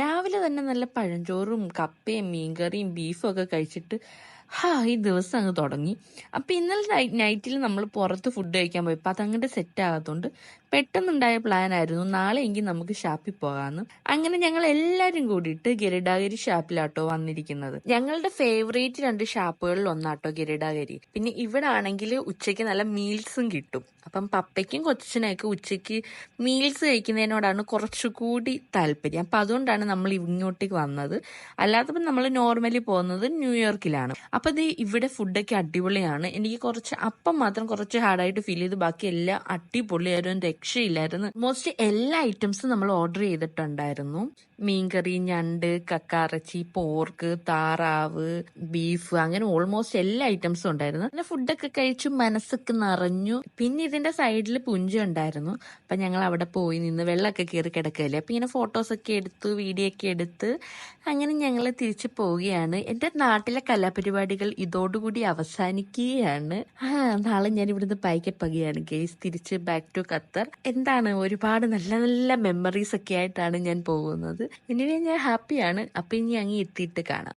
രാവിലെ തന്നെ നല്ല പഴഞ്ചോറും കപ്പയും മീൻകറിയും ബീഫും ഒക്കെ കഴിച്ചിട്ട് ഈ ദിവസം അങ്ങ് തുടങ്ങി. അപ്പൊ ഇന്നലെ നൈറ്റിൽ നമ്മൾ പുറത്ത് ഫുഡ് കഴിക്കാൻ പോയപ്പോൾ അതങ്ങോട്ട് സെറ്റ് ആകാത്തോണ്ട് പെട്ടെന്നുണ്ടായ പ്ലാൻ ആയിരുന്നു നാളെ എങ്കിൽ നമുക്ക് ഷാപ്പിൽ പോകാമെന്ന്. അങ്ങനെ ഞങ്ങൾ എല്ലാരും കൂടിയിട്ട് ഗരുഡാഗിരി ഷാപ്പിലാട്ടോ വന്നിരിക്കുന്നത്. ഞങ്ങളുടെ ഫേവറേറ്റ് 2 ഷാപ്പുകളിൽ ഒന്നാട്ടോ ഗരുഡാഗിരി. പിന്നെ ഇവിടെ ആണെങ്കിൽ ഉച്ചയ്ക്ക് നല്ല മീൽസും കിട്ടും. അപ്പം പപ്പയ്ക്കും കൊച്ചച്ഛനൊക്കെ ഉച്ചയ്ക്ക് മീൽസ് കഴിക്കുന്നതിനോടാണ് കുറച്ചുകൂടി താല്പര്യം. അപ്പം അതുകൊണ്ടാണ് നമ്മൾ ഇങ്ങോട്ടേക്ക് വന്നത്. അല്ലാത്തപ്പോൾ നമ്മൾ നോർമലി പോകുന്നത് ന്യൂയോർക്കിലാണ്. അപ്പം ഇത് ഇവിടെ ഫുഡൊക്കെ അടിപൊളിയാണ്. എനിക്ക് കുറച്ച് അപ്പം മാത്രം കുറച്ച് ഹാർഡായിട്ട് ഫീൽ ചെയ്ത് ബാക്കി എല്ലാം അടിപൊളിയായിരുന്നു, രക്ഷയില്ലായിരുന്നു. മോസ്റ്റ് എല്ലാ ഐറ്റംസും നമ്മൾ ഓർഡർ ചെയ്തിട്ടുണ്ടായിരുന്നു. മീൻകറി, ഞണ്ട്, കക്കാറച്ചി, പോർക്ക്, താറാവ്, ബീഫ്, അങ്ങനെ ഓൾമോസ്റ്റ് എല്ലാ ഐറ്റംസും ഉണ്ടായിരുന്നു. പിന്നെ ഫുഡൊക്കെ കഴിച്ചു മനസ്സൊക്കെ നിറഞ്ഞു. പിന്നെ ഇതിന്റെ സൈഡിൽ പുഞ്ച ഉണ്ടായിരുന്നു. അപ്പൊ ഞങ്ങൾ അവിടെ പോയി നിന്ന് വെള്ളമൊക്കെ കയറി കിടക്കല്ലേ, അപ്പൊ ഇങ്ങനെ ഫോട്ടോസൊക്കെ എടുത്തു, വീഡിയോ ഒക്കെ എടുത്ത് അങ്ങനെ ഞങ്ങൾ തിരിച്ചു പോവുകയാണ്. എന്റെ നാട്ടിലെ കലാപരിപാടികൾ ഇതോടുകൂടി അവസാനിക്കുകയാണ്. നാളെ ഞാൻ ഇവിടുന്ന് പൈക്കപ്പകയാണ് ഗെയ്സ്, തിരിച്ച് ബാക്ക് ടു ഖത്തർ. എന്താണ്, ഒരുപാട് നല്ല നല്ല മെമ്മറീസ് ഒക്കെ ആയിട്ടാണ് ഞാൻ പോകുന്നത്. ഇനി ഞാൻ ഹാപ്പിയാണ്. അപ്പൊ ഇനി അങ്ങ് എത്തിയിട്ട് കാണാം.